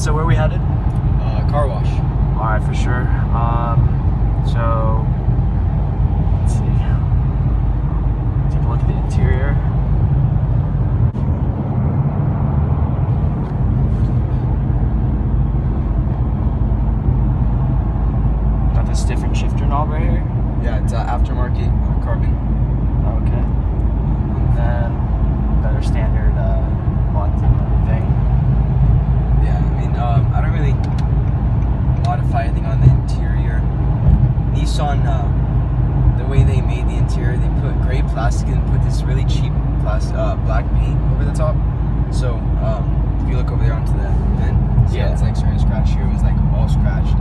so where are we headed? Car wash. All right, for sure. So let's see. Take a look at the interior. Got this different shifter knob right here. Yeah, it's aftermarket carbon. Okay. And then other standard buttons and everything. Yeah, I mean, I don't really modify anything on the interior. Nissan, the way they made the interior, they put gray plastic and put this really cheap black paint over the top. So, if you look over there onto the vent, so yeah, it's like starting to scratch here. It was like all scratched.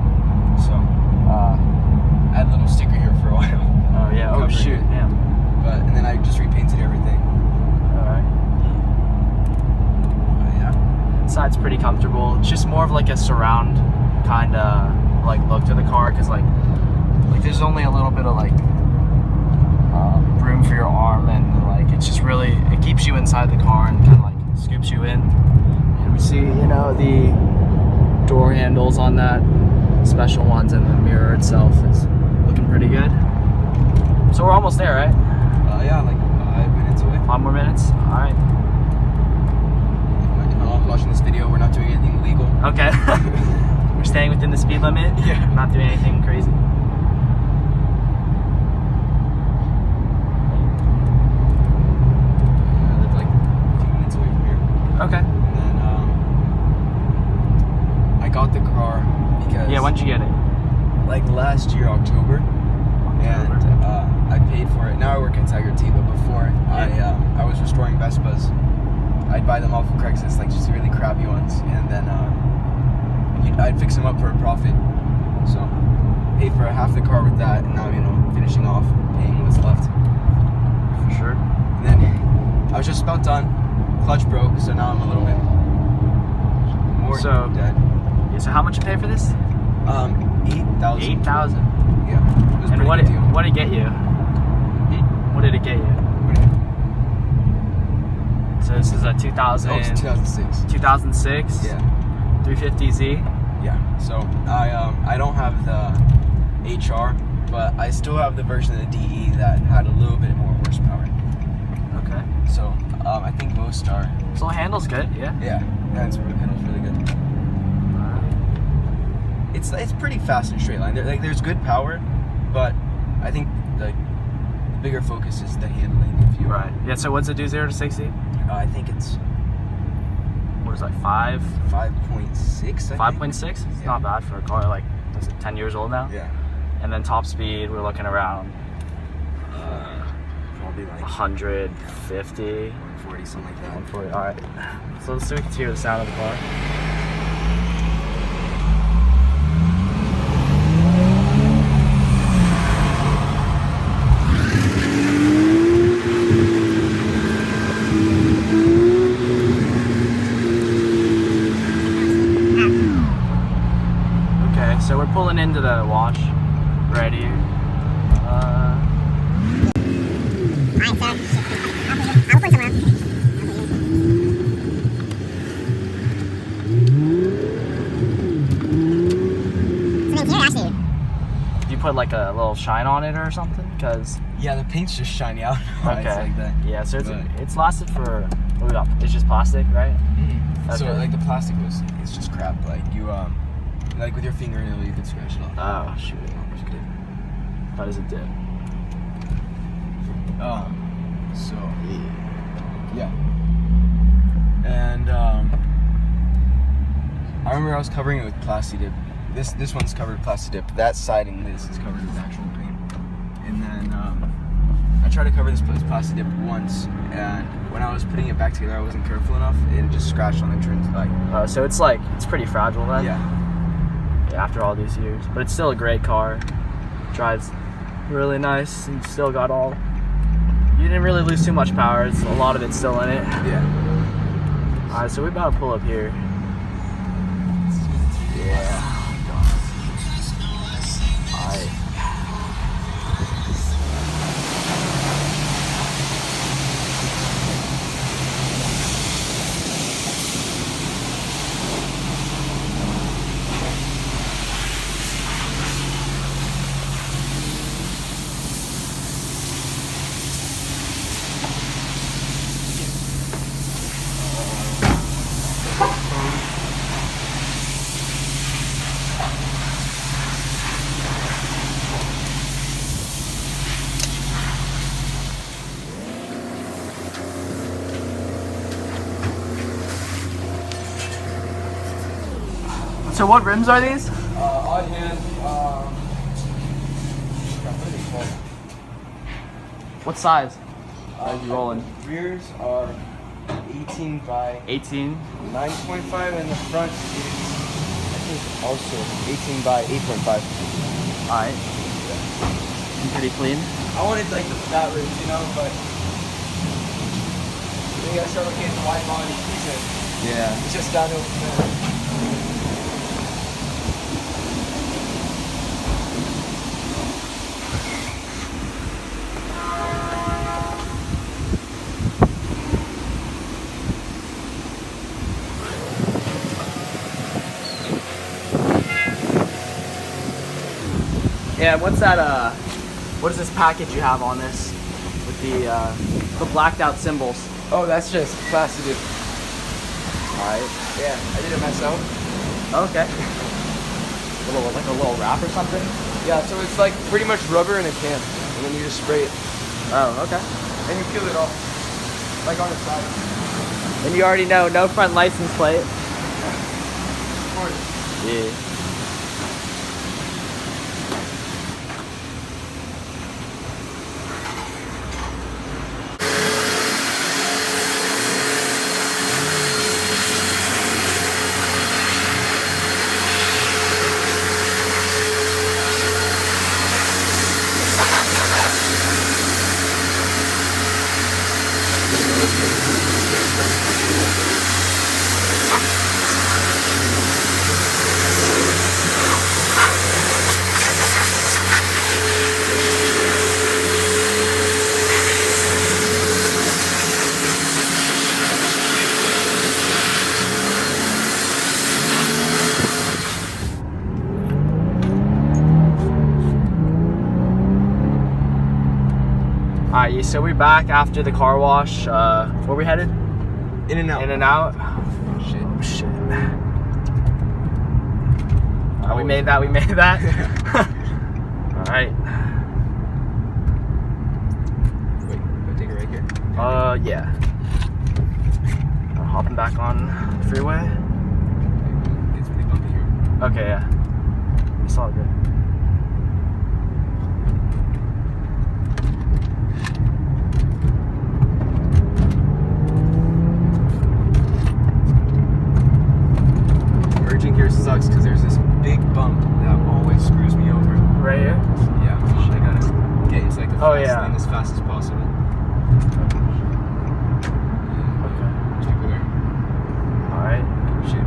So, I had a little sticker here for a while. Oh yeah. Oh shoot. Damn. And then I just repainted everything. Alright. Yeah. Inside's pretty comfortable. It's just more of like a surround kind of like look to the car, because like there's only a little bit of like room for your arm, and like it's just really, it keeps you inside the car and kind of like scoops you in. And we see, you know, the door handles on that, special ones, and the mirror itself is looking pretty good. So we're almost there, right? Yeah, like 5 minutes away. 5 more minutes? Alright. If my mom's watching this video, we're not doing anything illegal. Okay. We're staying within the speed limit? Yeah. Not doing anything crazy? I live like a few minutes away from here. Okay. And then I got the car because... Yeah, when'd you get it? Like last year, October. And I paid for it. Now I work at Tiger T, but before I was restoring Vespas. I'd buy them off of Craigslist, like just really crappy ones, and then I'd fix them up for a profit. So paid for half the car with that, and now, you know, finishing off, paying what's left. For sure. And then I was just about done. Clutch broke, so now I'm a little bit more dead. Yeah, so how much you pay for this? 8,000. 8,000. Yeah. It was And pretty what good deal. what did it get you? What did it get you? So this is a 2000. Oh, it's 2006. 2006. Yeah. 350Z. Yeah. So I don't have the HR, but I still have the version of the DE that had a little bit more horsepower. Okay. So I think most are. So the handle's good, yeah. Yeah. Handle's really good. It's pretty fast and straight line. There's good power, but I think the bigger focus is the handling. If you Right. Yeah. So what's it do 0 to 60? I think it's What is it, like 5? 5.6. 5.6? It's Yeah. not bad for a car like, is it 10 years old now? Yeah. And then top speed, we're looking around Probably like 150. 140, something like that. 140. All right. So let's see if we can hear the sound of the car. So we're pulling into the wash right here. Alright, so I'll point somewhere. So the interior actually. Do you put like a little shine on it or something? Because Yeah, the paint's just shiny out. okay, It's like that. yeah. So it's lasted for, what we got? It's just plastic, right? Mm-hmm. So Okay. like the plastic it's just crap. Like you like with your fingernail you could scratch it off. Oh shoot, that is a dip. So yeah. And I remember I was covering it with Plasti Dip. This one's covered with Plasti Dip. That siding is covered with actual paint. And then I tried to cover this with Plasti Dip once, and when I was putting it back together, I wasn't careful enough. It just scratched on the trim like. So it's pretty fragile then. Yeah. After all these years, but it's still a great car. Drives really nice, and still got all. You didn't really lose too much power. It's a lot of it's still in it. Yeah. All right, so we're about to pull up here. Yeah. All right. So what rims are these? Odd hand. What are they called? What size? You rolling? Rears are 18 by 18. 9.5, and the front is, I think, also 18 by 8.5. Alright. Pretty clean. I wanted like the fat rims, you know, but you gotta start looking at the wide body pieces. Yeah. It's just downhill from there. Yeah, what's that, what is this package you have on this with the blacked out symbols? Oh, that's just faceted. Alright. Yeah, I did it myself. Okay. Like a little wrap or something? Yeah, so it's like pretty much rubber in a can, and then you just spray it, Oh, okay. and you peel it off, like on the side. And you already know, no front license plate. Of course. Yeah. Alright, so we're back after the car wash. Where we headed? In and out. In and out. Shit. Oh, shit. Oh, we made that, we made that. Alright. Wait, go take it right here. Yeah. I'm hopping back on the freeway. It's pretty bumpy here. Okay, yeah. It's all good. Merging here sucks because there's this big bump that always screws me over. Right here? Yeah, I gotta get into like the Oh, fast yeah. lane as fast as possible. Okay. Check there. Alright. Shit.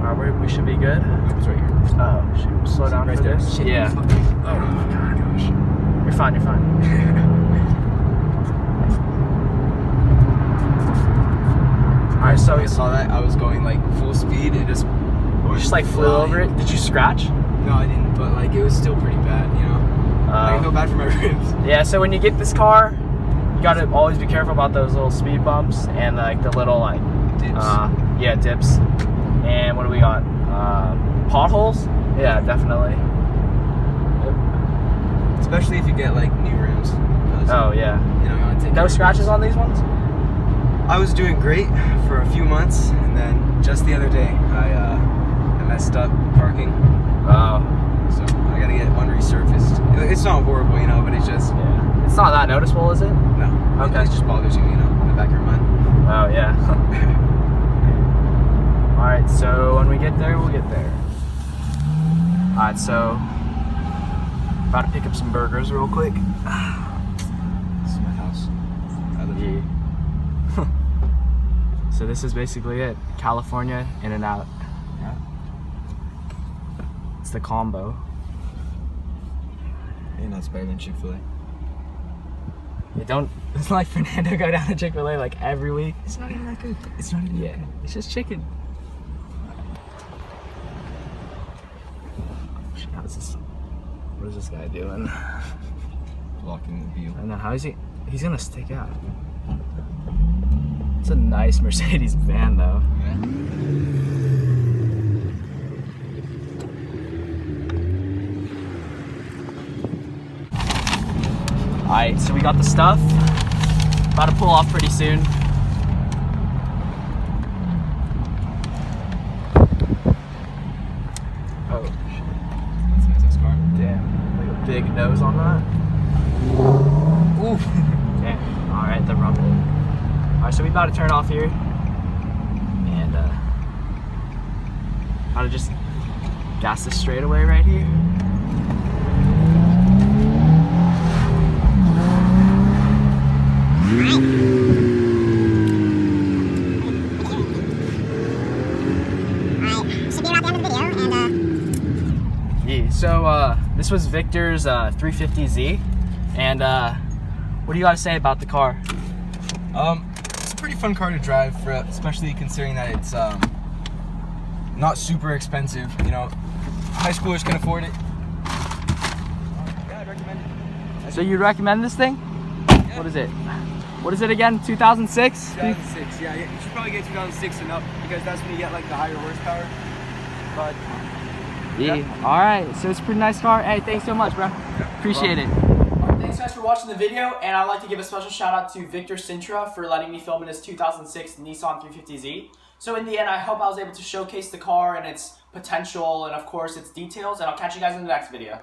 Alright, we should be good. Nope, it's right here. Oh, should we slow down Right for there. this? Shit. Yeah. Oh my gosh. You're fine, you're fine. Alright, so I saw that. I was going like full speed. It just you just like flew over it. Did you scratch? No, I didn't. But like it was still pretty bad, you know. I feel bad for my ribs. Yeah, so when you get this car, you gotta always be careful about those little speed bumps and like the little like Dips. Yeah, dips. And what do we got? Potholes? Yeah, definitely. Especially if you get like new rims. 'Cause, Oh yeah. You know, you want to take No care of scratches yours. on these ones? I was doing great for a few months, and then just the other day, I messed up parking. Oh. So I gotta get one resurfaced. It's not horrible, you know, but it's just Yeah. It's not that noticeable, is it? no. Okay. It just bothers you, you know, in the back of your mind. Oh yeah. Alright, so when we get there, we'll get there. Alright, so about to pick up some burgers real quick. This is my house. I live here. So this is basically it. California, in and out. Yeah. It's the combo. And that's better than Chick-fil-A. You don't like Fernando go down to Chick-fil-A like every week. It's not even that good. It's not even Yeah, it's just chicken. How's this? What is this guy doing? blocking the view. I don't know, how is he? He's gonna stick out. It's a nice Mercedes van though. Alright, so we got the stuff. About to pull off pretty soon. big nose on that. Ooh. Okay. All right, the rumble. All right, so we about to turn off here, and I'll just gas this straightaway right here. So this was Victor's 350Z, and what do you got to say about the car? It's a pretty fun car to drive, especially considering that it's not super expensive. You know, high schoolers can afford it. Yeah, I'd recommend it. So you recommend this thing? Yeah. What is it? What is it again? 2006? 2006. Yeah, you should probably get 2006 and up because that's when you get like the higher horsepower. But yeah. All right, so it's a pretty nice car. Hey, thanks so much, bro. Appreciate it. Thanks guys for watching the video, and I'd like to give a special shout out to Victor Sintra for letting me film in his 2006 Nissan 350Z. So in the end, I hope I was able to showcase the car and its potential and of course its details, and I'll catch you guys in the next video.